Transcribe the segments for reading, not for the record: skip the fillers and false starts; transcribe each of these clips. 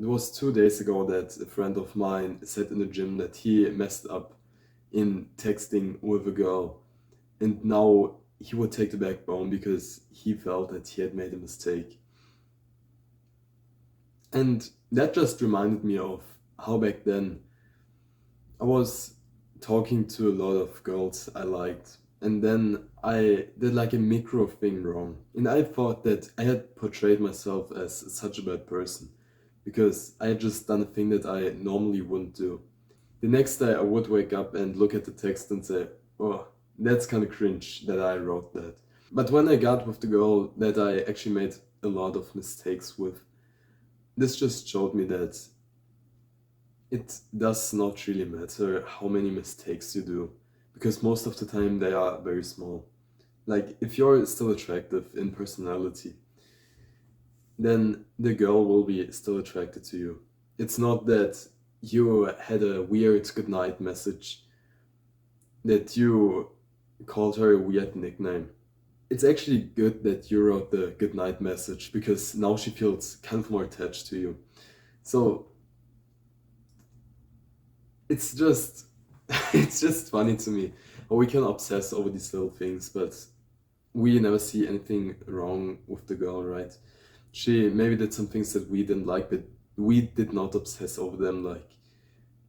It was 2 days ago that a friend of mine said in the gym that he messed up in texting with a girl, and now he would take the backbone because he felt that he had made a mistake. And that just reminded me of how back then I was talking to a lot of girls I liked, and then I did like a micro thing wrong. And I thought that I had portrayed myself as such a bad person because I had just done a thing that I normally wouldn't do. The next day, I would wake up and look at the text and say, oh, that's kind of cringe that I wrote that. But when I got with the girl that I actually made a lot of mistakes with, this just showed me that it does not really matter how many mistakes you do, because most of the time they are very small. Like, if you're still attractive in personality, then the girl will be still attracted to you. It's not that you had a weird goodnight message, that you called her a weird nickname. It's actually good that you wrote the goodnight message because now she feels kind of more attached to you. So it's just it's just funny to me how we can obsess over these little things, but we never see anything wrong with the girl, right? She maybe did some things that we didn't like, but we did not obsess over them like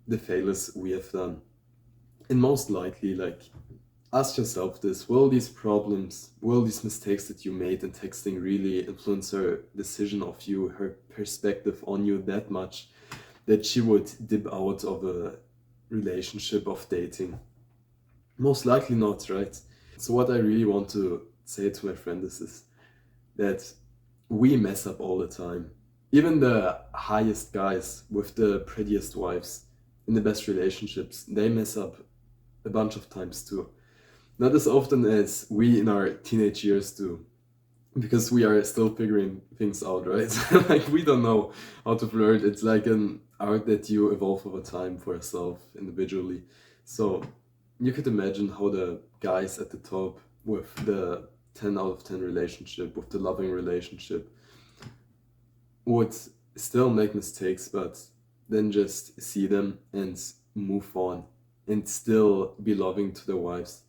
the failures we have done. And most likely, like, ask yourself this: will these problems, will these mistakes that you made in texting really influence her decision of you, her perspective on you that much that she would dip out of a relationship of dating? Most likely not, right? So, what I really want to say to my friend is that we mess up all the time. Even the highest guys with the prettiest wives in the best relationships, they mess up a bunch of times too. Not as often as we in our teenage years do, because we are still figuring things out, right? Like, we don't know how to flirt. It's like an art that you evolve over time for yourself individually. So you could imagine how the guys at the top with the 10 out of 10 relationship, with the loving relationship, would still make mistakes, but then just see them and move on and still be loving to their wives.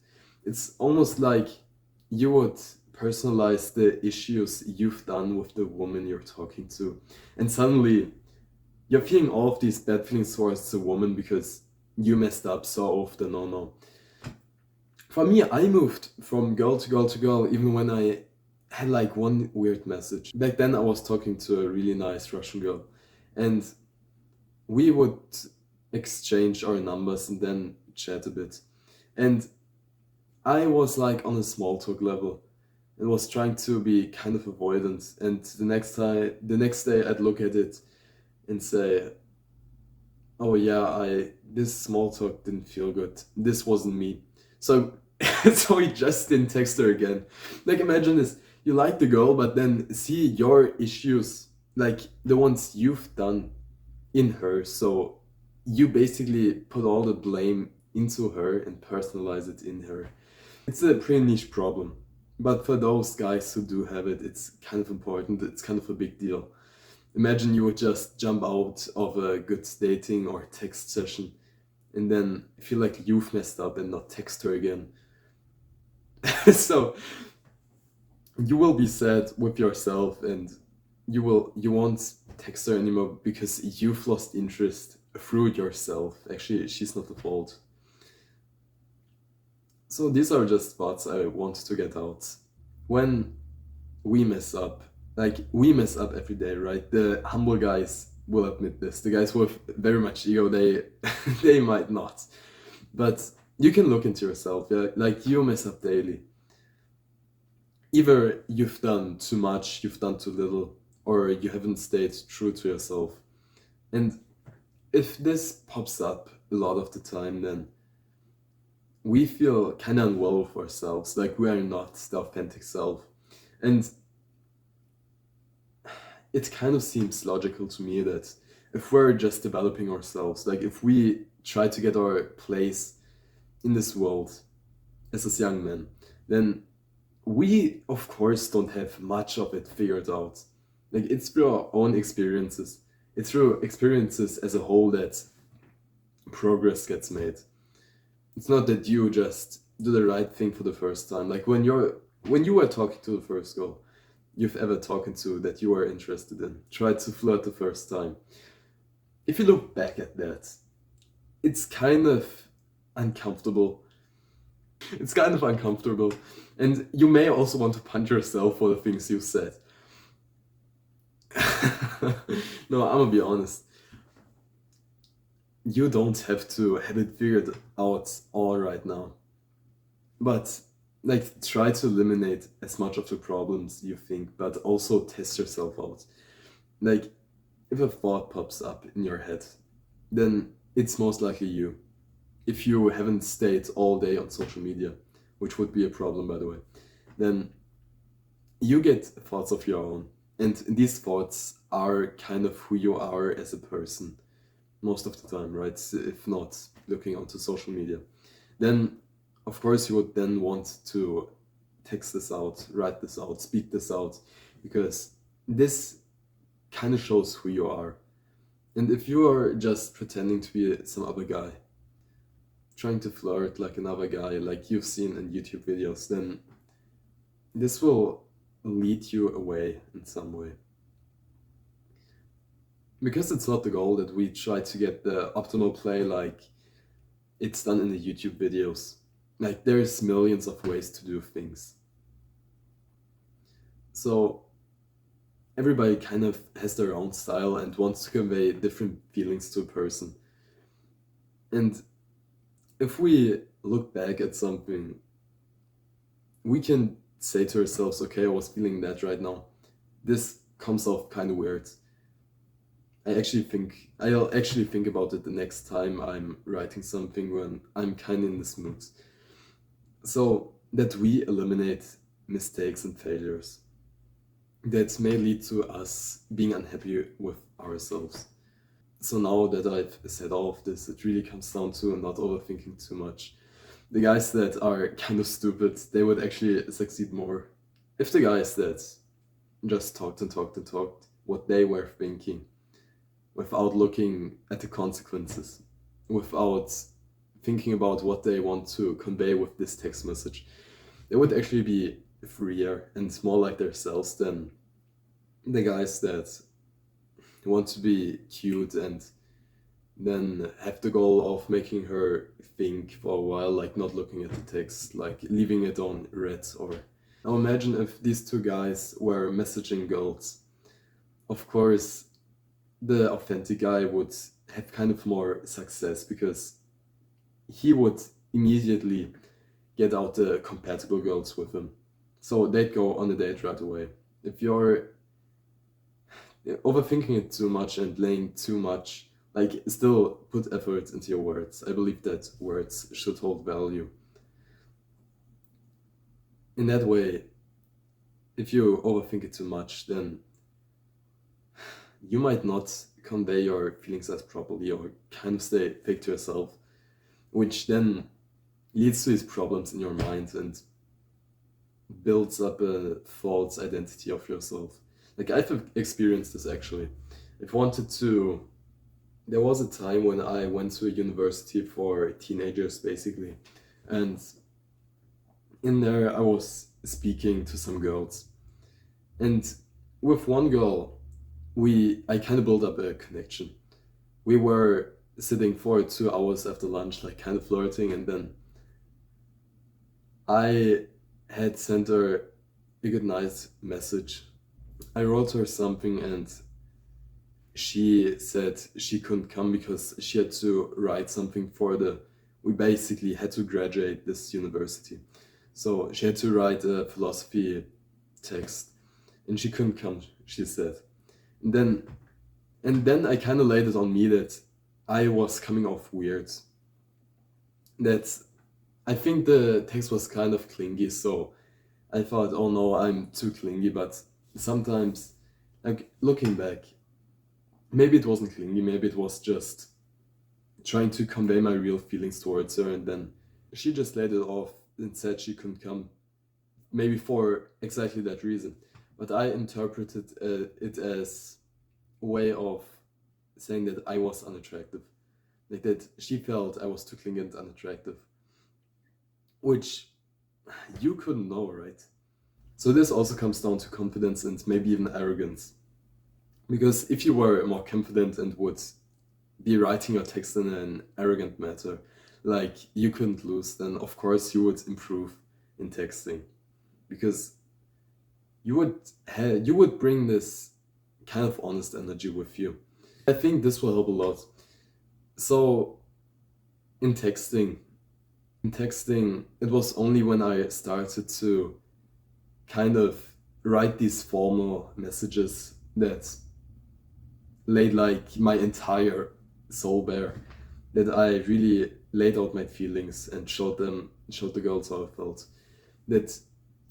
It's almost like you would personalize the issues you've done with the woman you're talking to, and suddenly you're feeling all of these bad feelings towards the woman because you messed up so often. No, no. For me, I moved from girl to girl to girl even when I had like one weird message. Back then, I was talking to a really nice Russian girl, and we would exchange our numbers and then chat a bit. And I was like on a small talk level and was trying to be kind of avoidant. And the next day, I'd look at it and say, "Oh yeah, I this small talk didn't feel good. This wasn't me." So so he just didn't text her again. Like, imagine this: you like the girl, but then see your issues, like the ones you've done in her. So you basically put all the blame into her and personalize it in her. It's a pretty niche problem. But for those guys who do have it, it's kind of important. It's kind of a big deal. Imagine you would just jump out of a good dating or text session and then feel like you've messed up and not text her again. So you will be sad with yourself, and you won't text her anymore because you've lost interest through yourself. Actually, she's not the fault. So these are just thoughts I want to get out. When we mess up, like, we mess up every day, right? The humble guys will admit this. The guys with very much ego, they they might not. But you can look into yourself. Yeah? Like, you mess up daily. Either you've done too much, you've done too little, or you haven't stayed true to yourself. And if this pops up a lot of the time, then we feel kind of unwell with ourselves, like we are not the authentic self. And it kind of seems logical to me that if we're just developing ourselves, like if we try to get our place in this world as a young man, then we, of course, don't have much of it figured out. Like, it's through our own experiences. It's through experiences as a whole that progress gets made. It's not that you just do the right thing for the first time. Like when you were talking to the first girl you've ever talked to that you were interested in, tried to flirt the first time. If you look back at that, it's kind of uncomfortable. It's kind of uncomfortable. And you may also want to punch yourself for the things you said. No, I'm gonna be honest. You don't have to have it figured out all right now. But like try to eliminate as much of the problems you think, but also test yourself out. Like if a thought pops up in your head, then it's most likely you. If you haven't stayed all day on social media, which would be a problem by the way, then you get thoughts of your own. And these thoughts are kind of who you are as a person most of the time, right? If not looking onto social media. Then, of course, you would then want to text this out, write this out, speak this out, because this kind of shows who you are. And if you are just pretending to be some other guy, trying to flirt like another guy, like you've seen in YouTube videos, then this will lead you away in some way. Because it's not the goal that we try to get the optimal play like it's done in the YouTube videos. Like there's millions of ways to do things. So everybody kind of has their own style and wants to convey different feelings to a person. And if we look back at something, we can say to ourselves, okay, I was feeling that right now. This comes off kind of weird. I'll actually think about it the next time I'm writing something when I'm kind of in this mood. So that we eliminate mistakes and failures that may lead to us being unhappy with ourselves. So now that I've said all of this, it really comes down to not overthinking too much. The guys that are kind of stupid, they would actually succeed more. If the guys that just talked and talked and talked what they were thinking without looking at the consequences, without thinking about what they want to convey with this text message, they would actually be freer and more like themselves than the guys that want to be cute and then have the goal of making her think for a while, like not looking at the text, like leaving it on red. Or now imagine if these two guys were messaging girls. Of course, the authentic guy would have kind of more success because he would immediately get out the compatible girls with him. So they'd go on a date right away. If you're overthinking it too much and laying too much, like still put effort into your words. I believe that words should hold value. In that way, if you overthink it too much, then you might not convey your feelings as properly or kind of stay fake to yourself, which then leads to these problems in your mind and builds up a false identity of yourself. Like I've experienced this actually. I've wanted to. There was a time when I went to a university for teenagers basically, and in there I was speaking to some girls, and with one girl, I kind of built up a connection. We were sitting for 2 hours after lunch, like kind of flirting, and then I had sent her a good night message. I wrote her something and she said she couldn't come because she had to write something for we basically had to graduate this university. So she had to write a philosophy text and she couldn't come, she said. And then I kind of laid it on me that I was coming off weird. That I think the text was kind of clingy, so I thought, oh no, I'm too clingy, but sometimes, like looking back, maybe it wasn't clingy, maybe it was just trying to convey my real feelings towards her, and then she just laid it off and said she couldn't come, maybe for exactly that reason. But I interpreted it as a way of saying that I was unattractive, like that she felt I was too clingy and unattractive, which you couldn't know, right? So this also comes down to confidence and maybe even arrogance. Because if you were more confident and would be writing your text in an arrogant manner, like you couldn't lose, then of course you would improve in texting. Because you would bring this kind of honest energy with you. I think this will help a lot. So in texting, it was only when I started to kind of write these formal messages that laid like my entire soul bare, that I really laid out my feelings and showed the girls how I felt. That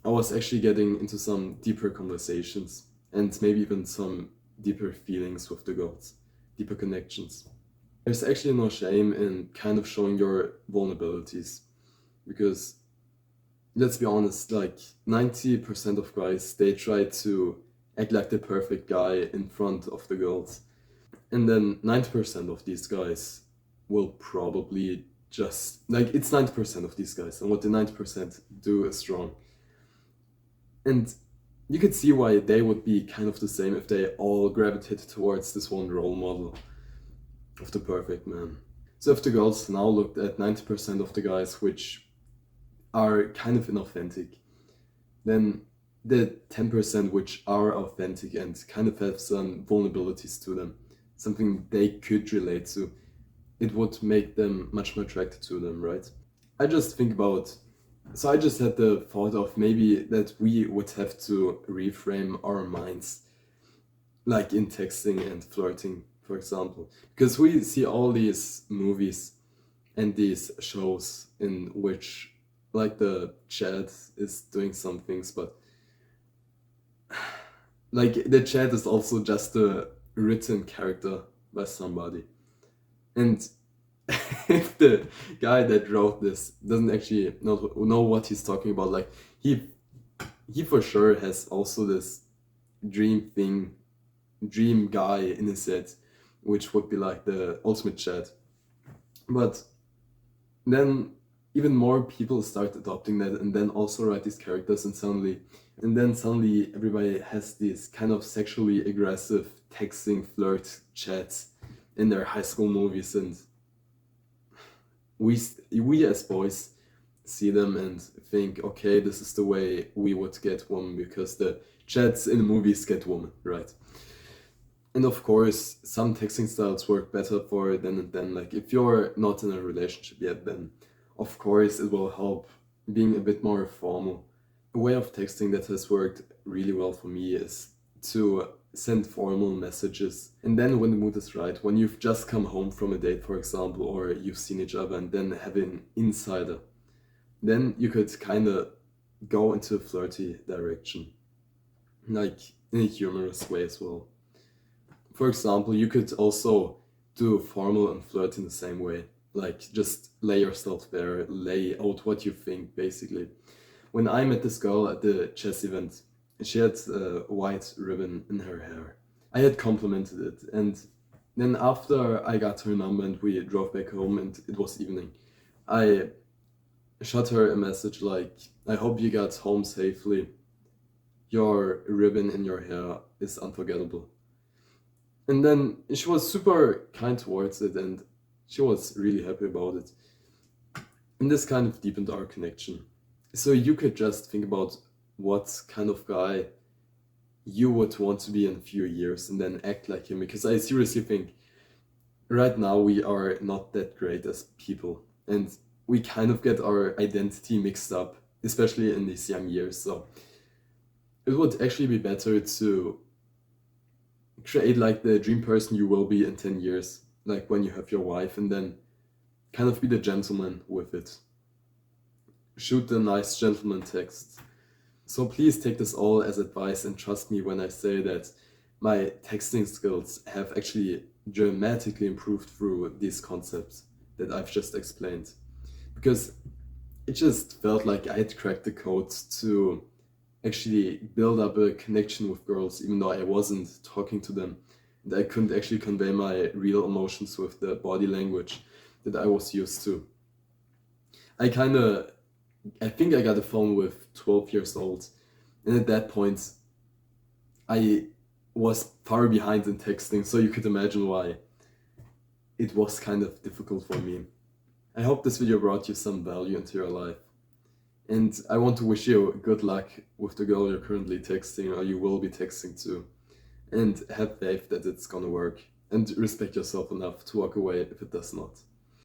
I was actually getting into some deeper conversations and maybe even some deeper feelings with the girls, deeper connections. There's actually no shame in kind of showing your vulnerabilities, because let's be honest, like 90% of guys, they try to act like the perfect guy in front of the girls. And then 90% of these guys will probably just, like, it's 90% of these guys, and what the 90% do is wrong. And you could see why they would be kind of the same if they all gravitated towards this one role model of the perfect man. So if the girls now looked at 90% of the guys which are kind of inauthentic, then the 10% which are authentic and kind of have some vulnerabilities to them, something they could relate to, it would make them much more attracted to them, right? I just think about, so I just had the thought of maybe that we would have to reframe our minds, like in texting and flirting, for example, because we see all these movies and these shows in which like the chat is doing some things, but like the chat is also just a written character by somebody. And if the guy that wrote this doesn't actually know what he's talking about, like he he for sure has also this dream thing, dream guy in his head, which would be like the ultimate chat. But then even more people start adopting that and then also write these characters, and then suddenly everybody has these kind of sexually aggressive texting flirt chats in their high school movies, and we as boys see them and think, okay, this is the way we would get women because the chats in the movies get women, right? And of course, some texting styles work better for then and then. Like if you're not in a relationship yet, then of course it will help being a bit more formal. A way of texting that has worked really well for me is to send formal messages. And then when the mood is right, when you've just come home from a date, for example, or you've seen each other and then have an insider, then you could kind of go into a flirty direction, like in a humorous way as well. For example, you could also do formal and flirt in the same way. Like just lay yourself there, lay out what you think, basically. When I met this girl at the chess event, she had a white ribbon in her hair. I had complimented it, and then after I got her number and we drove back home and it was evening, I shot her a message like, I hope you got home safely. Your ribbon in your hair is unforgettable. And then she was super kind towards it and she was really happy about it. And this kind of deepened our connection. So you could just think about what kind of guy you would want to be in a few years and then act like him, because I seriously think right now we are not that great as people and we kind of get our identity mixed up, especially in these young years. So it would actually be better to create like the dream person you will be in 10 years, like when you have your wife, and then kind of be the gentleman with it. Shoot the nice gentleman text. So please take this all as advice and trust me when I say that my texting skills have actually dramatically improved through these concepts that I've just explained. Because it just felt like I had cracked the code to actually build up a connection with girls, even though I wasn't talking to them. And I couldn't actually convey my real emotions with the body language that I was used to. I think I got a phone with 12 years old, and at that point, I was far behind in texting, so you could imagine why it was kind of difficult for me. I hope this video brought you some value into your life. And I want to wish you good luck with the girl you're currently texting or you will be texting to. And have faith that it's gonna work. And respect yourself enough to walk away if it does not.